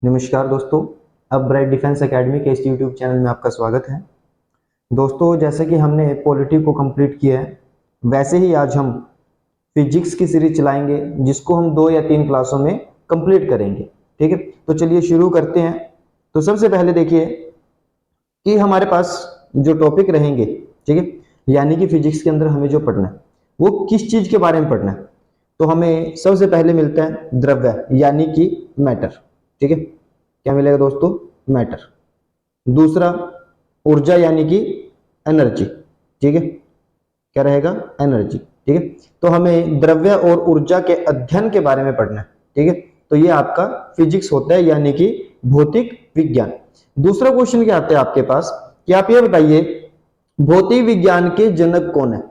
नमस्कार दोस्तों, अब ब्राइट डिफेंस एकेडमी के इस यूट्यूब चैनल में आपका स्वागत है। दोस्तों, जैसे कि हमने पॉलिटी को कंप्लीट किया है, वैसे ही आज हम फिजिक्स की सीरीज चलाएंगे जिसको हम 2 या 3 क्लासों में कंप्लीट करेंगे। ठीक है, तो चलिए शुरू करते हैं। तो सबसे पहले देखिए कि हमारे पास जो टॉपिक रहेंगे, ठीक है, यानी कि फिजिक्स के अंदर हमें जो पढ़ना है वो किस चीज के बारे में पढ़ना है। तो हमें सबसे पहले मिलता है द्रव्य यानी कि मैटर। ठीक है, क्या मिलेगा दोस्तों? मैटर। दूसरा ऊर्जा यानी कि एनर्जी। ठीक है, क्या रहेगा? एनर्जी। ठीक है, तो हमें द्रव्य और ऊर्जा के अध्ययन के बारे में पढ़ना है। ठीक है, तो ये आपका फिजिक्स होता है यानी कि भौतिक विज्ञान। दूसरा क्वेश्चन क्या आता है आपके पास कि आप ये बताइए भौतिक विज्ञान के जनक कौन है,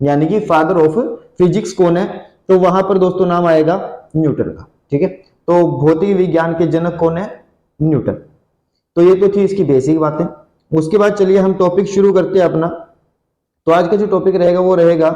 यानी कि फादर ऑफ फिजिक्स कौन है। तो वहां पर दोस्तों नाम आएगा न्यूटन का। ठीक है, तो भौतिक विज्ञान के जनक कौन है? न्यूटन। तो ये तो थी इसकी बेसिक बातें। उसके बाद चलिए हम टॉपिक शुरू करते हैं अपना। तो आज का जो टॉपिक रहेगा वो रहेगा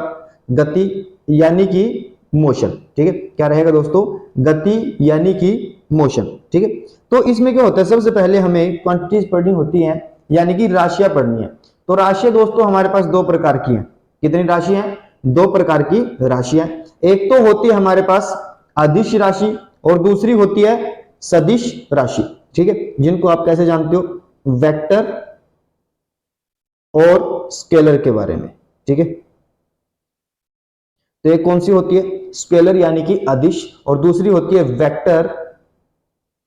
गति यानी कि मोशन। ठीक है, क्या रहेगा दोस्तों? गति यानी कि मोशन। ठीक है, तो इसमें क्या होता है, सबसे पहले हमें क्वांटिटीज पढ़नी होती हैं, यानी कि राशियां पढ़नी है। तो राशियां दोस्तों हमारे पास 2 प्रकार की हैं। कितनी राशि हैं? 2 प्रकार की राशियां। एक तो होती है हमारे पास अदिश राशि और दूसरी होती है सदिश राशि। ठीक है, जिनको आप कैसे जानते हो? वेक्टर और स्केलर के बारे में। ठीक है, तो एक कौन सी होती है? स्केलर यानी कि अदिश, और दूसरी होती है वेक्टर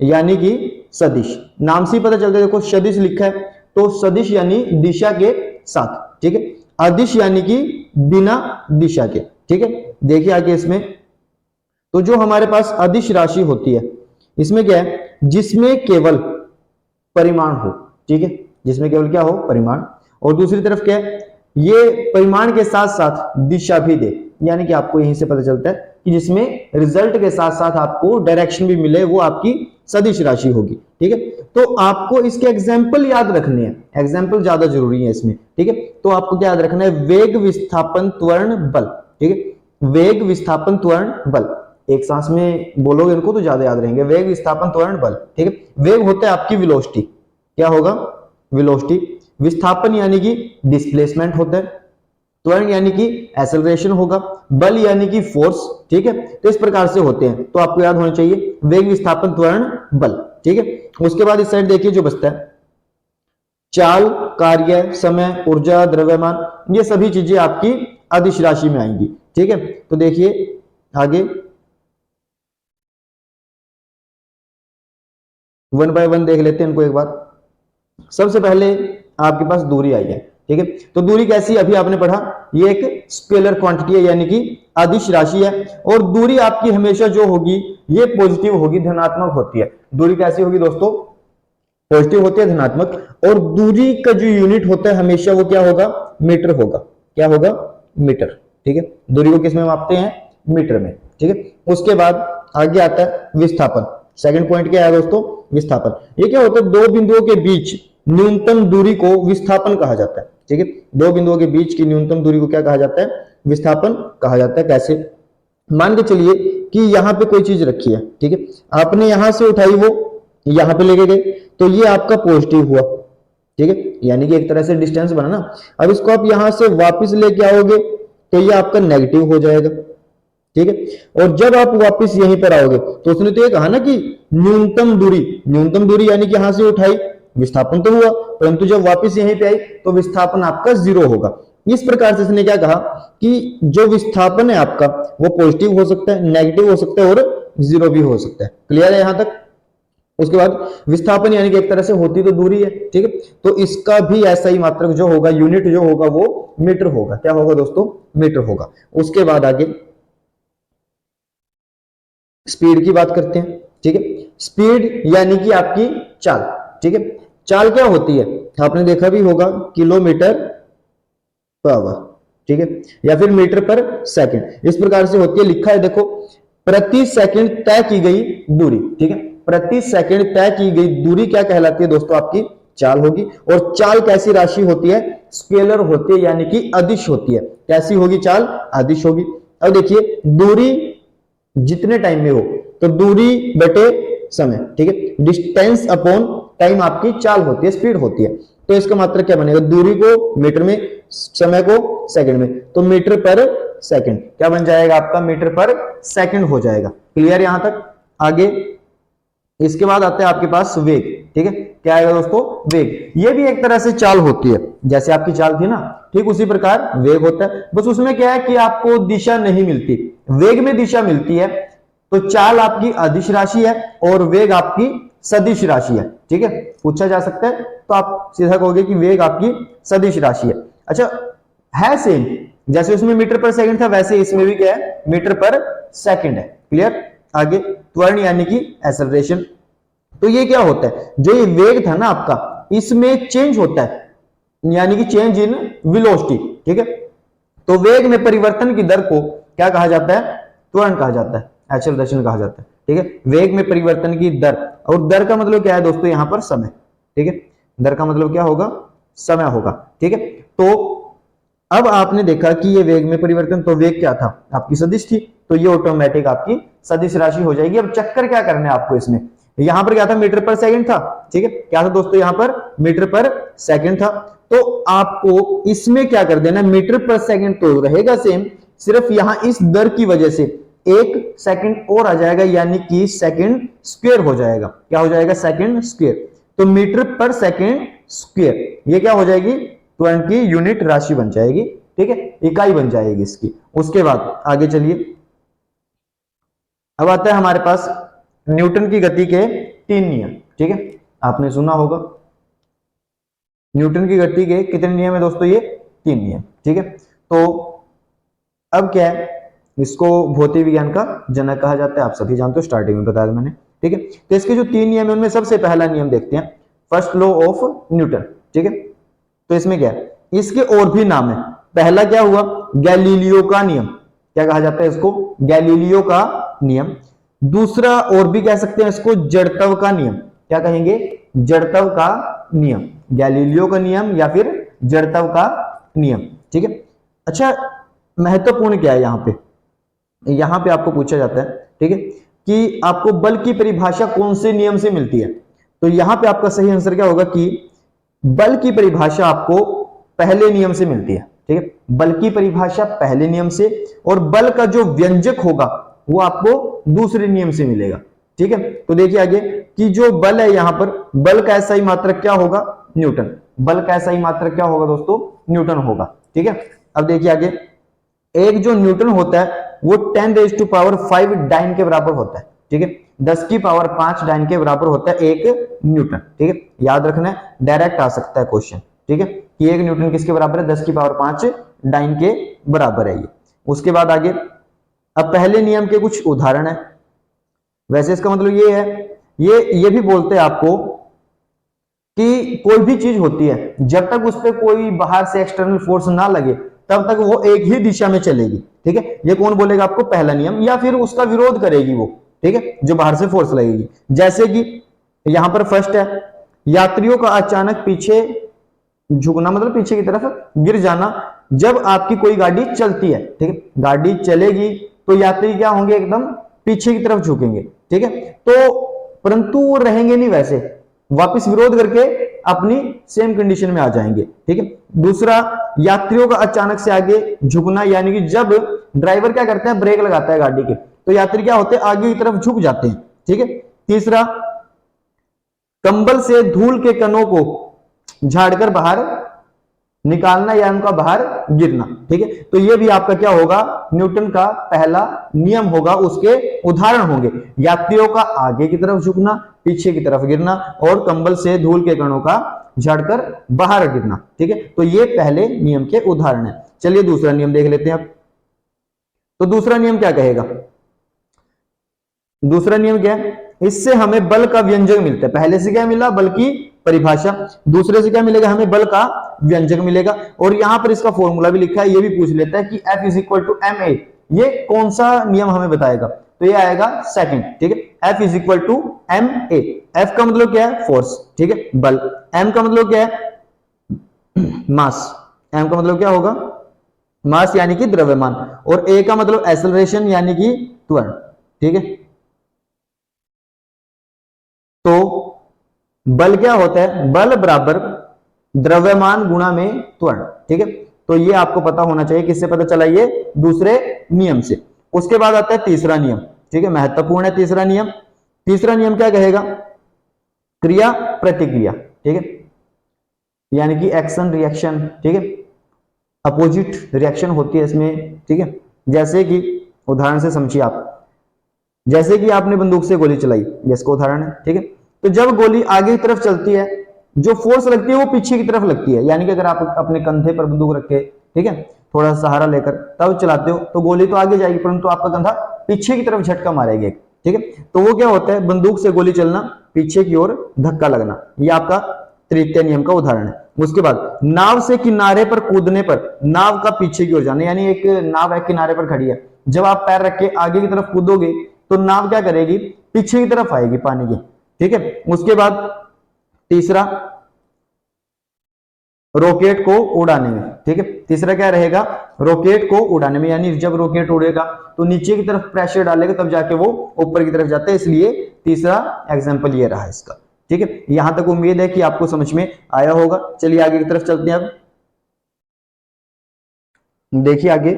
यानी कि सदिश। नाम से ही पता चलता है, देखो सदिश लिखा है तो सदिश यानी दिशा के साथ। ठीक है, अदिश यानी कि बिना दिशा के। ठीक है, देखिए आगे इसमें तो जो हमारे पास अदिश राशि होती है इसमें क्या है, जिसमें केवल परिमाण हो। ठीक है, जिसमें केवल क्या हो? परिमाण। और दूसरी तरफ क्या है, ये परिमाण के साथ साथ दिशा भी दे, यानी कि आपको यहीं से पता चलता है कि जिसमें रिजल्ट के साथ साथ आपको डायरेक्शन भी मिले, वो आपकी सदिश राशि होगी। ठीक है, तो आपको इसके एग्जाम्पल याद रखने हैं, एग्जाम्पल ज्यादा जरूरी है इसमें। ठीक है, तो आपको क्या याद रखना है? वेग, विस्थापन, त्वरण, बल। ठीक है, वेग, विस्थापन, त्वरण, बल। एक सांस में बोलोगे इनको तो ज्यादा याद रहेंगे। वेग, विस्थापन, त्वरण, बल। ठीक है, वेग होता है आपकी वेलोसिटी। क्या होगा? वेलोसिटी। विस्थापन यानी कि डिस्प्लेसमेंट होता है। त्वरण यानी कि एक्सेलरेशन होगा। बल यानी कि फोर्स। ठीक है, तो इस प्रकार से होते हैं, तो आपको याद होना चाहिए वेग, विस्थापन, त्वरण, बल। ठीक है, उसके बाद इस साइड देखिए जो बचता है चाल, कार्य, समय, ऊर्जा, द्रव्यमान, ये सभी चीजें आपकी अदिश राशि में आएंगी। ठीक है, तो देखिए आगे वन बाय वन देख लेते हैं इनको एक बार। सबसे पहले आपके पास दूरी आई है। ठीक है, तो दूरी कैसी? अभी आपने पढ़ा, ये एक स्केलर क्वांटिटी है यानी कि अदिश राशि है। और दूरी आपकी हमेशा जो होगी ये पॉजिटिव होगी, धनात्मक होती है। दूरी कैसी होगी दोस्तों? पॉजिटिव होती है, धनात्मक। और दूरी का जो यूनिट होता है हमेशा वो क्या होगा? मीटर होगा। क्या होगा? मीटर। ठीक है, दूरी को किसमें मापते हैं? मीटर में। ठीक है, उसके बाद आगे आता है विस्थापन। सेकंड पॉइंट क्या है दोस्तों? विस्थापन। ये क्या होता है? 2 बिंदुओं के बीच न्यूनतम दूरी को विस्थापन कहा जाता है। ठीक है, 2 बिंदुओं के बीच की न्यूनतम दूरी को क्या कहा जाता है? विस्थापन कहा जाता है। कैसे? मान के चलिए कि यहां पे कोई चीज रखी है। ठीक है, आपने यहां से उठाई, वो यहां पे लेके गए, तो ये आपका पॉजिटिव हुआ। ठीक है, यानी कि एक तरह से डिस्टेंस बना ना। अब इसको आप यहां से वापस लेके आओगे तो ये आपका नेगेटिव हो जाएगा। ठीक है, और जब आप वापस यहीं पर आओगे तो उसने तो ये कहा ना कि न्यूनतम दूरी, न्यूनतम दूरी यानी कि यहां से उठाई, विस्थापन तो हुआ, परंतु जब वापस यहीं पे आई तो विस्थापन आपका 0 होगा। इस प्रकार से इसने क्या कहा कि जो विस्थापन है आपका वो पॉजिटिव हो सकता है, नेगेटिव हो सकता है और 0 भी हो सकता है। क्लियर है यहां तक? उसके बाद विस्थापन यानी कि एक तरह से होती तो दूरी है। ठीक है, तो इसका भी ऐसा ही मात्रक जो होगा, यूनिट जो होगा वो मीटर होगा। क्या होगा दोस्तों? मीटर होगा। उसके बाद आगे स्पीड की बात करते हैं। ठीक है, स्पीड यानी कि आपकी चाल। ठीक है, चाल क्या होती है? आपने देखा भी होगा, किलोमीटर पर आवर। ठीक है, या फिर मीटर पर सेकंड, इस प्रकार से होती है। लिखा है देखो, प्रति सेकंड तय की गई दूरी। ठीक है, प्रति सेकंड तय की गई दूरी क्या कहलाती है दोस्तों? आपकी चाल होगी। और चाल कैसी राशि होती है? स्केलर होती है, यानी कि अदिश होती है। कैसी होगी चाल? अदिश होगी। अब देखिए दूरी जितने टाइम में हो तो दूरी बटे समय, ठीक है। डिस्टेंस अपॉन टाइम आपकी चाल होती है, स्पीड होती है। तो इसका मात्रक क्या बनेगा, दूरी को मीटर में, समय को सेकंड में, तो मीटर पर सेकंड क्या बन जाएगा आपका, मीटर पर सेकंड हो जाएगा। क्लियर यहां तक। आगे इसके बाद आता है आपके पास वेग, ठीक है। क्या आएगा दोस्तों, वेग। ये भी एक तरह से चाल होती है, जैसे आपकी चाल थी ना, ठीक उसी प्रकार वेग होता है। बस उसमें क्या है कि आपको दिशा नहीं मिलती, वेग में दिशा मिलती है। तो चाल आपकी अदिश राशि है और वेग आपकी सदिश राशि है, ठीक है। पूछा जा सकता है तो आप सीधा कहोगे कि वेग आपकी सदिश राशि है। अच्छा, है सेम, जैसे उसमें मीटर पर सेकंड था वैसे इसमें भी क्या है, मीटर पर सेकंड है। क्लियर। आगे त्वरण यानी कि एक्सेलरेशन। तो ये क्या होता है, जो ये वेग था ना आपका, इसमें चेंज होता है, यानी कि चेंज इन वेलोसिटी, ठीक है। तो वेग में परिवर्तन की दर को क्या कहा जाता है, त्वरण कहा जाता है, एक्सेलरेशन कहा जाता है, ठीक है। वेग में परिवर्तन की दर, और दर का मतलब क्या है दोस्तों, यहां पर समय, ठीक है। दर का मतलब क्या होगा, समय होगा, ठीक है। तो अब आपने देखा कि ये वेग में परिवर्तन, तो वेग क्या था, आपकी सदिश थी, तो ये ऑटोमेटिक आपकी सदिश राशि हो जाएगी। अब चक्कर क्या करना है आपको इसमें, यहां पर क्या था, मीटर पर सेकंड था, ठीक है। क्या था दोस्तों, यहां पर मीटर पर सेकंड था। तो आपको इसमें क्या कर देना, मीटर पर सेकंड तो रहेगा सेम, सिर्फ यहां इस दर की वजह से एक सेकंड और आ जाएगा, यानी कि सेकंड स्क्वायर हो जाएगा। क्या हो जाएगा, सेकंड स्क्वायर। तो मीटर पर सेकंड स्क्वायर, ये क्या हो जाएगी, त्वरण की यूनिट राशि बन जाएगी, ठीक है, इकाई बन जाएगी इसकी। उसके बाद आगे चलिए, अब आता है हमारे पास न्यूटन की गति के 3 नियम, ठीक है। आपने सुना होगा न्यूटन की गति के कितने नियम है दोस्तों, ये 3 नियम, ठीक है। तो अब क्या है, इसको भौतिक विज्ञान का जनक कहा जाता है, आप सभी जानते हो, स्टार्टिंग में बताया मैंने, ठीक है। तो इसके जो 3 नियम है उनमें सबसे पहला नियम देखते हैं, फर्स्ट लॉ ऑफ न्यूटन, ठीक है। तो इसमें क्या है, इसके और भी नाम है। पहला क्या हुआ, गैलीलियो का नियम, क्या कहा जाता है इसको, गैलीलियो का नियम। दूसरा और भी कह सकते हैं इसको जड़त्व का नियम, क्या कहेंगे, जड़त्व का नियम, गैलीलियो का नियम या फिर जड़त्व का नियम, ठीक है। अच्छा, महत्वपूर्ण क्या है यहां पे आपको पूछा जाता है, ठीक है, कि आपको बल की परिभाषा कौन से नियम से मिलती है। तो यहां पे आपका सही आंसर क्या होगा कि बल की परिभाषा आपको पहले नियम से मिलती है, ठीक है। बल की परिभाषा पहले नियम से, और बल का जो व्यंजक होगा वो आपको दूसरे नियम से मिलेगा, ठीक है। तो देखिए आगे कि जो बल है यहां पर, बल का SI मात्रक क्या होगा, न्यूटन। बल का SI मात्रक क्या होगा दोस्तों, न्यूटन होगा, ठीक है। अब देखिए आगे, एक जो न्यूटन होता है वो 10⁵ डाइन के बराबर होता है, ठीक है। 10⁵ डाइन के बराबर होता है एक न्यूटन, ठीक है। याद रखना है, डायरेक्ट आ सकता है क्वेश्चन, ठीक है, कि एक न्यूटन किसके बराबर है, 10⁵ डाइन के बराबर है ये। उसके बाद आगे, अब पहले नियम के कुछ उदाहरण है। वैसे इसका मतलब ये है, ये भी बोलते हैं आपको कि कोई भी चीज होती है जब तक उस पर कोई बाहर से एक्सटर्नल फोर्स ना लगे तब तक वो एक ही दिशा में चलेगी, ठीक है। ये कौन बोलेगा आपको, पहला नियम, या फिर उसका विरोध करेगी वो, ठीक है, जो बाहर से फोर्स लगेगी। जैसे कि यहां पर फर्स्ट है, यात्रियों का अचानक पीछे झुकना, मतलब पीछे की तरफ गिर जाना जब आपकी कोई गाड़ी चलती है, ठीक है। गाड़ी चलेगी तो यात्री क्या होंगे, एकदम पीछे की तरफ झुकेंगे, ठीक है। तो परंतु वो रहेंगे नहीं वैसे, वापस विरोध करके अपनी सेम कंडीशन में आ जाएंगे, ठीक है। दूसरा, यात्रियों का अचानक से आगे झुकना, यानी कि जब ड्राइवर क्या करते हैं, ब्रेक लगाता है गाड़ी के, तो यात्री क्या होते हैं, आगे की तरफ झुक जाते हैं, ठीक है। तीसरा, कंबल से धूल के कणों को झाड़कर बाहर निकालना या उनका बाहर गिरना, ठीक है। तो ये भी आपका क्या होगा, न्यूटन का पहला नियम होगा, उसके उदाहरण होंगे, यात्रियों का आगे की तरफ झुकना, पीछे की तरफ गिरना, और कंबल से धूल के कणों का झाड़कर बाहर गिरना, ठीक है। तो ये पहले नियम के उदाहरण है। चलिए दूसरा नियम देख लेते हैं अब। तो दूसरा नियम क्या कहेगा, दूसरा नियम क्या है, इससे हमें बल का व्यंजक मिलता है। पहले से क्या मिला, बल की परिभाषा, दूसरे से क्या मिलेगा, हमें बल का व्यंजक मिलेगा। और यहां पर इसका फॉर्मूला भी लिखा है, ये भी पूछ लेता है कि F = ma, ये कौन सा नियम हमें बताएगा, तो ये आएगा सेकंड, ठीक है। F = ma, F का मतलब क्या है, फोर्स, ठीक है, बल। M का मतलब क्या है, मास, M का मतलब क्या होगा, मास यानी कि द्रव्यमान, और A का मतलब एक्सेलरेशन यानी कि त्वरण, ठीक है। तो बल क्या होता है, बल बराबर द्रव्यमान गुणा में त्वरण, ठीक है। तो ये आपको पता होना चाहिए, किससे पता चला, ये दूसरे नियम से। उसके बाद आता है तीसरा नियम, ठीक है, महत्वपूर्ण है तीसरा नियम। तीसरा नियम क्या कहेगा, क्रिया प्रतिक्रिया, ठीक है, यानी कि एक्शन रिएक्शन, ठीक है, अपोजिट रिएक्शन होती है इसमें, ठीक है। जैसे कि उदाहरण से समझिए आप, जैसे कि आपने बंदूक से गोली चलाई, जिसका उदाहरण है, ठीक है। तो जब गोली आगे की तरफ चलती है, जो फोर्स लगती है वो पीछे की तरफ लगती है, यानी कि अगर आप अपने कंधे पर बंदूक रख के, ठीक है, थोड़ा सहारा लेकर तब चलाते हो तो गोली तो आगे जाएगी, परंतु आपका कंधा पीछे की तरफ झटका मारेगी, ठीक है। तो वो क्या होता है, बंदूक से गोली चलना, पीछे की ओर धक्का लगना, ये आपका तृतीय नियम का उदाहरण है। उसके बाद नाव से किनारे पर कूदने पर नाव का पीछे की ओर जाना, यानी एक नाव है किनारे पर खड़ी है, जब आप पैर रख के आगे की तरफ कूदोगे तो नाव क्या करेगी, पीछे की तरफ आएगी पानी की, ठीक है। उसके बाद तीसरा, रॉकेट को उड़ाने में, ठीक है, तीसरा क्या रहेगा, रॉकेट को उड़ाने में, यानी जब रॉकेट उड़ेगा तो नीचे की तरफ प्रेशर डालेगा तब जाके वो ऊपर की तरफ जाता है, इसलिए तीसरा एग्जांपल ये रहा इसका, ठीक है। यहां तक उम्मीद है कि आपको समझ में आया होगा। चलिए आगे की तरफ चलते हैं। अब देखिए आगे,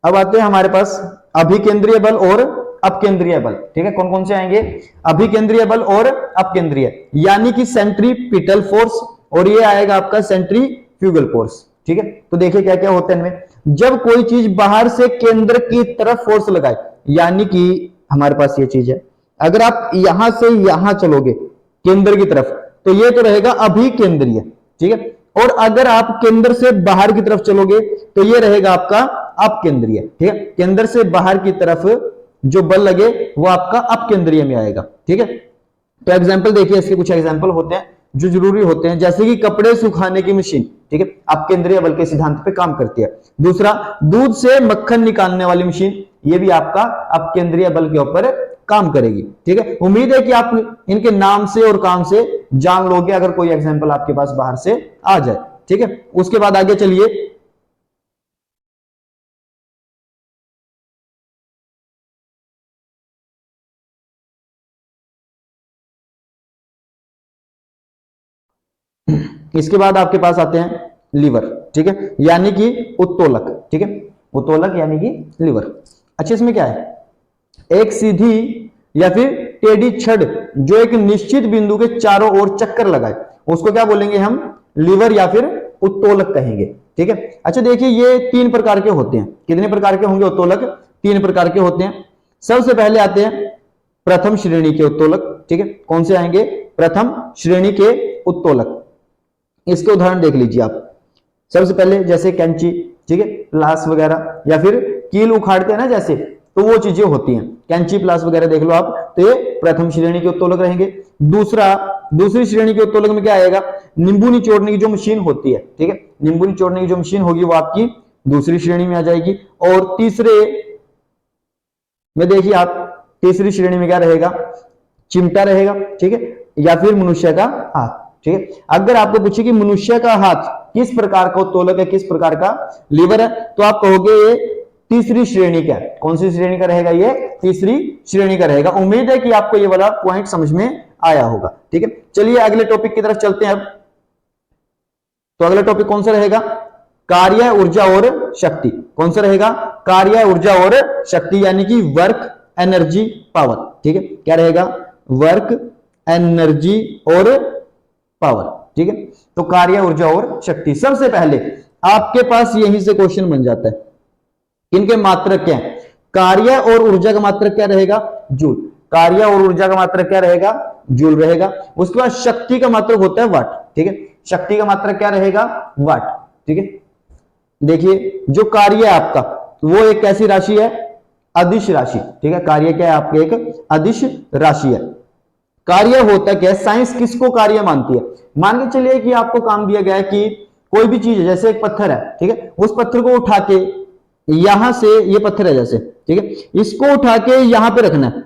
अब आते हैं हमारे पास अभिकेंद्रीय बल और अपकेंद्रीय बल, ठीक है। कौन कौन से आएंगे, अभिकेंद्रीय बल और अपकेंद्रीय, यानी कि सेंट्रीपिटल फोर्स, और ये आएगा आपका सेंट्रीफ्यूगल फोर्स, ठीक है। तो देखिए क्या क्या होता है इनमें, जब कोई चीज बाहर से केंद्र की तरफ फोर्स लगाए, यानी कि हमारे पास ये चीज है, अगर आप यहां से यहां चलोगे केंद्र की तरफ तो ये तो रहेगा अभिकेंद्रीय, ठीक है। और अगर आप केंद्र से बाहर की तरफ चलोगे तो ये रहेगा आपका अपकेंद्रीय, ठीक है। केंद्र से बाहर की तरफ जो बल लगे वो आपका अपकेंद्रीय में आएगा, ठीक है। तो एग्जांपल देखिए, इसके कुछ एग्जांपल होते हैं जो जरूरी होते हैं, जैसे कि कपड़े सुखाने की मशीन, ठीक है, अपकेंद्रीय बल के सिद्धांत पे काम करती है। दूसरा, दूध से मक्खन निकालने वाली मशीन, ये भी आपका अपकेंद्रीय बल के ऊपर काम करेगी, ठीक है। उम्मीद है कि आप इनके नाम से और काम से जान लोगे अगर कोई एग्जांपल आपके पास बाहर से आ जाए, ठीक है। उसके बाद आगे चलिए, इसके बाद आपके पास आते हैं लीवर, ठीक है, यानी कि उत्तोलक, ठीक है, उत्तोलक यानी कि लीवर। अच्छा, इसमें क्या है, एक सीधी या फिर टेढ़ी छड़ जो एक निश्चित बिंदु के चारों ओर चक्कर लगाए, उसको क्या बोलेंगे हम, लीवर या फिर उत्तोलक कहेंगे, ठीक है। अच्छा देखिए, ये तीन प्रकार के होते हैं, कितने प्रकार के होंगे उत्तोलक, तीन प्रकार के होते हैं। सबसे पहले आते हैं प्रथम श्रेणी के उत्तोलक, ठीक है, कौन से आएंगे, प्रथम श्रेणी के उत्तोलक। इसके उदाहरण देख लीजिए आप, सबसे पहले जैसे कैंची, ठीक है, प्लास वगैरह, या फिर कील उखाड़ते हैं ना जैसे, तो वो चीजें होती हैं, कैंची प्लास वगैरह देख लो आप, तो ये प्रथम श्रेणी के उत्तोलक रहेंगे। दूसरी श्रेणी के उत्तोलक में क्या आएगा, नींबू निचोड़ने की जो मशीन होती है, ठीक है, नींबू निचोड़ने की जो मशीन होगी वो आपकी दूसरी श्रेणी में आ जाएगी। और तीसरे में देखिए आप, तीसरी श्रेणी में क्या रहेगा, चिमटा रहेगा, ठीक है, या फिर मनुष्य का हाथ, ठीक है। अगर आपको पूछे कि मनुष्य का हाथ किस प्रकार का उत्तोलक है, किस प्रकार का लीवर है, तो आप कहोगे ये तीसरी श्रेणी का, कौन सी श्रेणी का रहेगा, ये तीसरी श्रेणी का रहेगा। उम्मीद है कि आपको ये वाला पॉइंट समझ में आया होगा, ठीक है। चलिए अगले टॉपिक की तरफ चलते हैं अब। तो अगला टॉपिक कौन सा रहेगा, कार्य, ऊर्जा और शक्ति। कौन सा रहेगा, कार्य, ऊर्जा और शक्ति, यानी कि वर्क, एनर्जी, पावर, ठीक है। क्या रहेगा, वर्क, एनर्जी और पावर, ठीक है। तो कार्य, ऊर्जा और शक्ति। सबसे पहले आपके पास यहीं से क्वेश्चन बन जाता है, इनके मात्रक क्या है, कार्य और ऊर्जा का मात्रक क्या रहेगा, जूल, कार्य और ऊर्जा का मात्रक क्या रहेगा, जूल रहेगा। उसके बाद शक्ति का मात्रक होता है वाट, ठीक है, शक्ति का मात्रक क्या रहेगा, वाट, ठीक है। देखिए जो कार्य है आपका वो एक कैसी राशि है, अदिश राशि, ठीक है, कार्य क्या है आपके, एक अदिश राशि है। कार्य होता क्या है, साइंस किसको कार्य मानती है, मान के चलिए कि आपको काम दिया गया है कि कोई भी चीज है, जैसे एक पत्थर है, ठीक है, उस पत्थर को उठा के यहां से, ये पत्थर है जैसे, ठीक है, इसको उठा के यहां पे रखना है,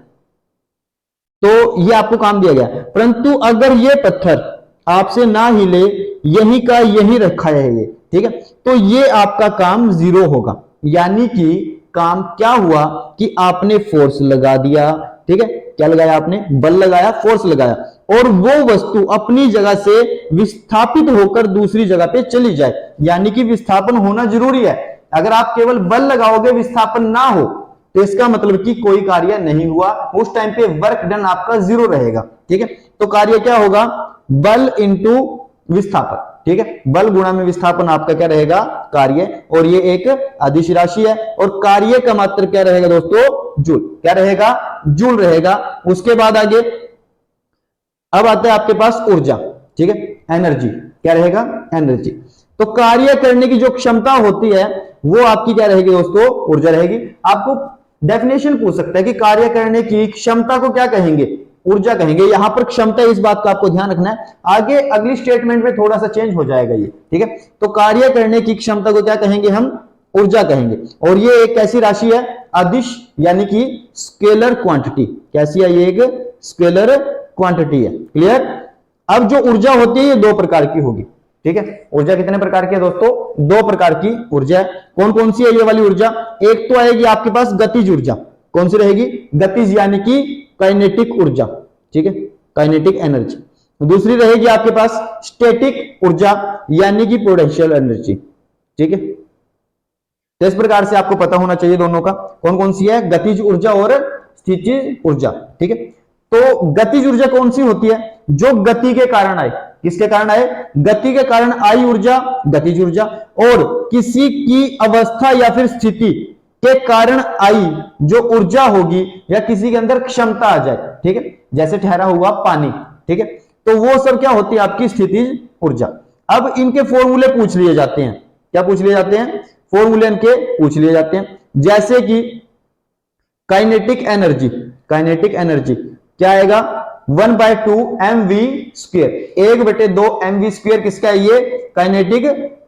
तो ये आपको काम दिया गया। परंतु अगर ये पत्थर आपसे ना हिले, यही का यही रखा है ये, ठीक है, तो ये आपका काम जीरो होगा। यानी कि काम क्या हुआ कि आपने फोर्स लगा दिया, ठीक है, क्या लगाया आपने, बल लगाया, फोर्स लगाया, और वो वस्तु अपनी जगह से विस्थापित होकर दूसरी जगह पे चली जाए, यानी कि विस्थापन होना जरूरी है। अगर आप केवल बल लगाओगे, विस्थापन ना हो, तो इसका मतलब कि कोई कार्य नहीं हुआ, उस टाइम पे वर्क डन आपका जीरो रहेगा। ठीक है, तो कार्य क्या होगा, बल इंटू विस्थापन। ठीक है, बल गुणा में विस्थापन आपका क्या रहेगा, कार्य, और ये एक अदिश राशि है, और कार्य का मात्रक क्या रहेगा दोस्तों, जूल। क्या रहेगा, जूल रहेगा। उसके बाद आगे अब आता है आपके पास ऊर्जा। ठीक है, एनर्जी, क्या रहेगा, एनर्जी। तो कार्य करने की जो क्षमता होती है वो आपकी क्या रहेगी दोस्तों, ऊर्जा रहेगी। आपको डेफिनेशन पूछ सकता है कि कार्य करने की क्षमता को क्या कहेंगे, ऊर्जा कहेंगे। यहां पर क्षमता, इस बात का आपको ध्यान रखना है, आगे अगली स्टेटमेंट में थोड़ा सा चेंज हो जाएगा ये। ठीक है, तो कार्य करने की क्षमता को क्या कहेंगे हम, ऊर्जा कहेंगे। और ये एक कैसी राशि है, अदिश यानी कि स्केलर क्वांटिटी। कैसी है, ये एक स्केलर क्वांटिटी है। क्लियर। अब जो ऊर्जा होती है ये दो प्रकार की होगी। ठीक है, ऊर्जा कितने प्रकार की है दोस्तों, दो प्रकार की ऊर्जा है। कौन कौन सी है ये वाली ऊर्जा, एक तो आएगी आपके पास गतिज ऊर्जा। कौन सी रहेगी, गतिज यानी कि काइनेटिक ऊर्जा। ठीक है, काइनेटिक एनर्जी। दूसरी रहेगी आपके पास स्टैटिक ऊर्जा यानी कि पोटेंशियल एनर्जी। ठीक है, तो इस प्रकार से आपको पता होना चाहिए दोनों का, कौन कौन सी है, गतिज ऊर्जा और स्थितिज ऊर्जा। ठीक है, तो गतिज ऊर्जा कौन सी होती है, जो गति के कारण आए। किसके कारण आए, गति के कारण आई ऊर्जा गतिज ऊर्जा, और किसी की अवस्था या फिर स्थिति के कारण आई जो ऊर्जा होगी, या किसी के अंदर क्षमता आ जाए। ठीक है, जैसे ठहरा हुआ पानी। ठीक है, तो वो सब क्या होती है, आपकी स्थितिज ऊर्जा। अब इनके फॉर्मूले पूछ लिए जाते हैं। क्या पूछ लिए जाते हैं, फॉर्मूले इनके पूछ लिए जाते हैं। जैसे कि काइनेटिक एनर्जी, काइनेटिक एनर्जी क्या आएगा, 1/2 mv स्क्वायर, 1/2 mv स्क्वायर किसका है, ये काइनेटिक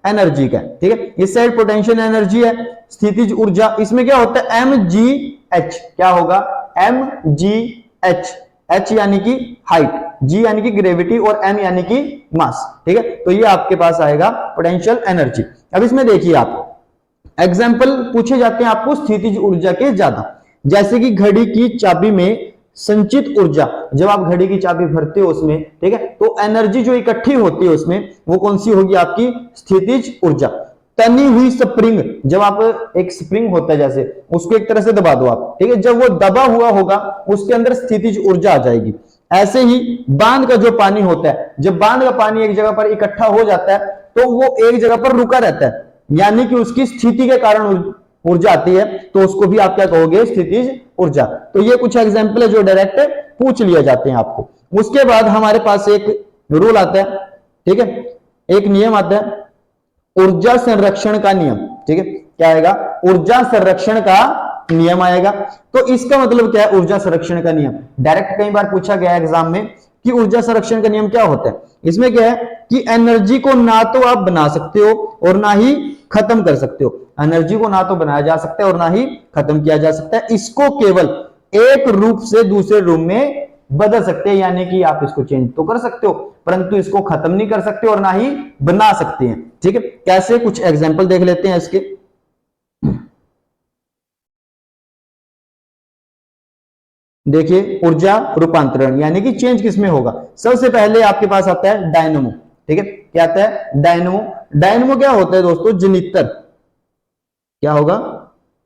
एनर्जी का। ठीक है, इस साइड पोटेंशियल एनर्जी है, स्थितिज ऊर्जा, इसमें क्या होता है, mgh। क्या होगा, mgh, h यानी कि हाइट, g यानी कि ग्रेविटी, और m यानी कि मास। ठीक है, तो ये आपके पास आएगा पोटेंशियल एनर्जी। अब इसमें देखिए आप एग्जाम्पल पूछे जाते हैं आपको स्थितिज ऊर्जा के ज्यादा। जैसे कि घड़ी की चाबी में संचित ऊर्जा, जब आप घड़ी की चाबी भरते हो उसमें, ठीक है, तो एनर्जी जो इकट्ठी होती है उसमें, वो कौन सी होगी, आपकी स्थितिज ऊर्जा। तनी हुई स्प्रिंग, जब आप एक स्प्रिंग होता है जैसे, उसको एक तरह से दबा दो आप, ठीक है, जब वो दबा हुआ होगा उसके अंदर स्थितिज ऊर्जा आ जाएगी। ऐसे ही बांध का जो पानी होता है, जब बांध का पानी एक जगह पर इकट्ठा हो जाता है तो वो एक जगह पर रुका रहता है, यानी कि उसकी स्थिति के कारण ऊर्जा आती है, तो उसको भी आप क्या कहोगे, स्थितिज ऊर्जा। तो ये कुछ एग्जांपल है जो डायरेक्ट पूछ लिए जाते हैं आपको। उसके बाद हमारे पास एक रूल आता है, ठीक है, एक नियम आता है, ऊर्जा संरक्षण का नियम। ठीक है, क्या आएगा, ऊर्जा संरक्षण का नियम आएगा। तो इसका मतलब क्या है, ऊर्जा संरक्षण का नियम डायरेक्ट कई बार पूछा गया एग्जाम में कि ऊर्जा संरक्षण का नियम क्या होता है। इसमें क्या है कि एनर्जी को ना तो आप बना सकते हो और ना ही खत्म कर सकते हो। एनर्जी को ना तो बनाया जा सकता है और ना ही खत्म किया जा सकता है। इसको केवल एक रूप से दूसरे रूप में बदल सकते हैं, यानी कि आप इसको चेंज तो कर सकते हो परंतु इसको खत्म नहीं कर सकते और ना ही बना सकते हैं। ठीक है, कैसे, कुछ एग्जांपल देख लेते हैं इसके। देखिए, ऊर्जा रूपांतरण यानी कि चेंज किसमें होगा। सबसे पहले आपके पास आता है डायनमो। ठीक है, क्या आता है, डायनमो। डायनमो क्या होता है दोस्तों, जनित्र। क्या होगा,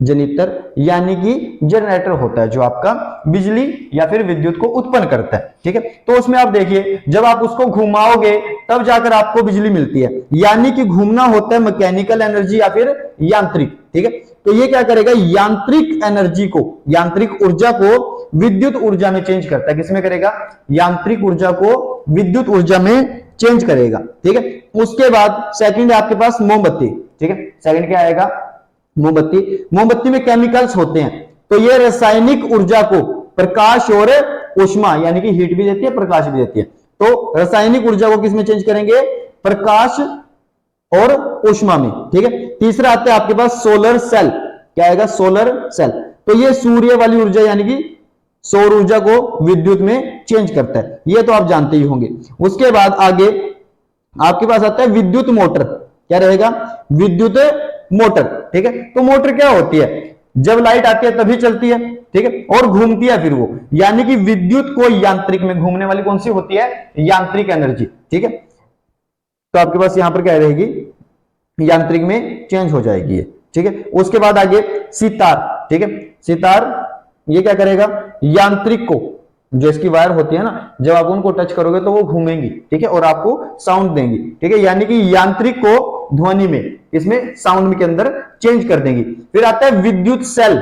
जनित्र, यानी कि जनरेटर होता है जो आपका बिजली या फिर विद्युत को उत्पन्न करता है। ठीक है, तो उसमें आप देखिए, जब आप उसको घुमाओगे तब जाकर आपको बिजली मिलती है, यानी कि घूमना होता है मैकेनिकल एनर्जी या फिर यांत्रिक। ठीक है, तो ये क्या करेगा, यांत्रिक एनर्जी को, यांत्रिक ऊर्जा को विद्युत ऊर्जा में चेंज करता है। किसमें करेगा, यांत्रिक ऊर्जा को विद्युत ऊर्जा में चेंज करेगा। ठीक है, उसके बाद सेकंड है आपके पास मोमबत्ती। ठीक है, सेकंड क्या आएगा, मोमबत्ती। मोमबत्ती में केमिकल्स होते हैं, तो ये रासायनिक ऊर्जा को प्रकाश और ऊष्मा यानी कि हीट भी देती है, प्रकाश भी देती है। तो रासायनिक ऊर्जा को किसमें चेंज करेंगे, प्रकाश और ऊष्मा में। ठीक है, तीसरा आता है आपके पास सोलर सेल। क्या आएगा, सोलर सेल। तो ये सूर्य वाली ऊर्जा यानी कि सौर ऊर्जा को विद्युत में चेंज करता है, ये तो आप जानते ही होंगे। उसके बाद आगे आपके पास आता है विद्युत मोटर। क्या रहेगा, विद्युत मोटर। ठीक है, तो मोटर क्या होती है, जब लाइट आती है तभी चलती है, ठीक है, और घूमती है फिर वो, यानी कि विद्युत को यांत्रिक में घूमने वाली कौन सी होती है, यांत्रिक एनर्जी, ठीक है। तो आपके पास यहां पर क्या रहेगी, यांत्रिक में चेंज हो जाएगी ये, ठीक है। उसके बाद आगे सितार, ठीक है, सितार ये क्या करेगा, यांत्रिक को, जो इसकी वायर होती है ना, जब आप उनको टच करोगे तो वो घूमेंगी, ठीक है, और आपको साउंड देंगी, ठीक है, यानी कि यांत्रिक को ध्वनि में, इसमें साउंड के अंदर चेंज कर देंगी। फिर आता है विद्युत सेल,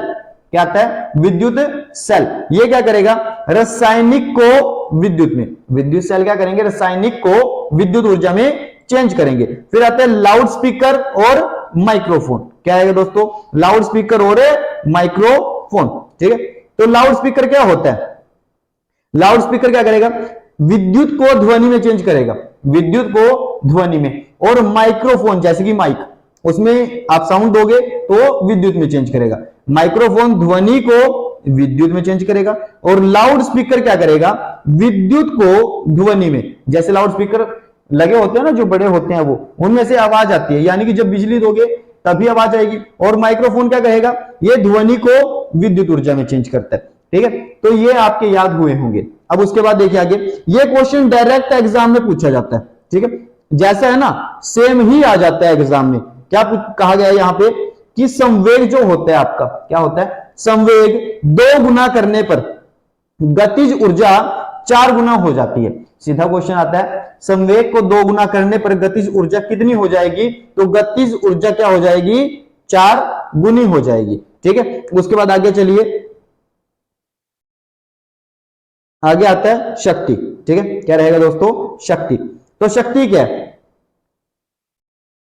क्या आता है, विद्युत सेल, ये क्या करेगा, रासायनिक को विद्युत में, विद्युत सेल क्या करेंगे, रासायनिक को विद्युत ऊर्जा में चेंज करेंगे। फिर आता है लाउड स्पीकर और माइक्रोफोन, क्या आएगा दोस्तों, लाउड स्पीकर और माइक्रोफोन, ठीक है। तो लाउड स्पीकर क्या होता है, लाउड स्पीकर क्या करेगा, विद्युत को ध्वनि में चेंज करेगा, विद्युत को ध्वनि में, और माइक्रोफोन जैसे कि माइक, उसमें आप साउंड दोगे तो विद्युत में चेंज करेगा, माइक्रोफोन ध्वनि को विद्युत में चेंज करेगा, और लाउड स्पीकर क्या करेगा, विद्युत को ध्वनि में, जैसे लाउड स्पीकर लगे होते हैं ना जो बड़े होते हैं वो, उनमें से आवाज आती है, यानी कि जब बिजली दोगे तभी आवाज आएगी, और माइक्रोफोन क्या कहेगा, ये ध्वनि को विद्युत ऊर्जा में चेंज करता है, ठीक है। तो ये आपके याद हुए होंगे। अब उसके बाद देखिए आगे, ये क्वेश्चन डायरेक्ट एग्जाम में पूछा जाता है, ठीक है, जैसा है ना सेम ही आ जाता है एग्जाम में। क्या कहा गया है यहां पे कि संवेग जो होता है आपका, क्या होता है, संवेग 2 गुना करने पर गतिज ऊर्जा 4 गुना हो जाती है। सीधा क्वेश्चन आता है, संवेग को 2 गुना करने पर गतिज ऊर्जा कितनी हो जाएगी, तो गतिज ऊर्जा क्या हो जाएगी, 4 गुनी हो जाएगी, ठीक है। उसके बाद आगे चलिए, आगे आता है शक्ति, ठीक है, क्या रहेगा दोस्तों, शक्ति। तो शक्ति क्या है,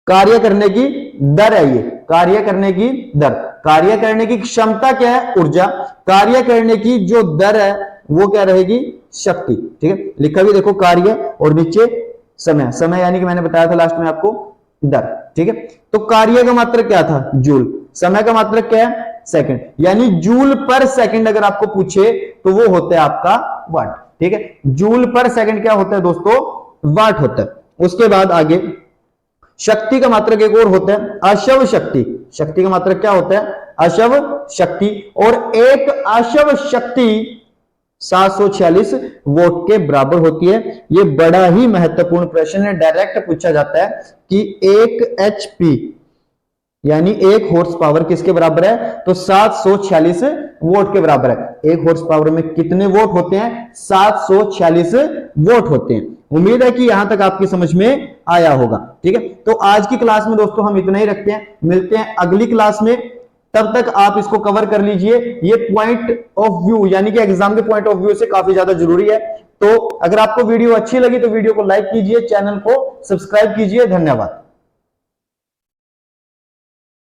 कार्य करने की दर है, ये कार्य करने की दर, कार्य करने की क्षमता क्या है, ऊर्जा, कार्य करने की जो दर है वो क्या रहेगी, शक्ति, ठीक है। लिखा भी देखो कार्य और नीचे समय, समय यानी कि मैंने बताया था लास्ट में आपको दर, ठीक है। तो कार्य का मात्रक क्या था, जूल, समय का मात्रक क्या है, सेकंड, यानी जूल पर सेकंड अगर आपको पूछे तो वो होता है आपका वाट, ठीक है। जूल पर सेकंड क्या होता है दोस्तों, वाट होता है। उसके बाद आगे शक्ति का मात्रक एक और होता है अशव शक्ति, शक्ति का मात्रक क्या होता है, अशव शक्ति, और एक अशव शक्ति 746 वोट के बराबर होती है। ये बड़ा ही महत्वपूर्ण प्रश्न है, डायरेक्ट पूछा जाता है कि 1 HP यानी 1 हॉर्स पावर किसके बराबर है, तो 746 वोट के बराबर है। 1 हॉर्स पावर में कितने वोट होते हैं, 746 वोट होते हैं। उम्मीद है कि यहां तक आपकी समझ में आया होगा, ठीक है। तो आज की क्लास में दोस्तों हम इतना ही रखते हैं, मिलते हैं अगली क्लास में, तब तक आप इसको कवर कर लीजिए। ये पॉइंट ऑफ व्यू यानी कि एग्जाम के पॉइंट ऑफ व्यू से काफी ज्यादा जरूरी है। तो अगर आपको वीडियो अच्छी लगी तो वीडियो को लाइक कीजिए, चैनल को सब्सक्राइब कीजिए। धन्यवाद।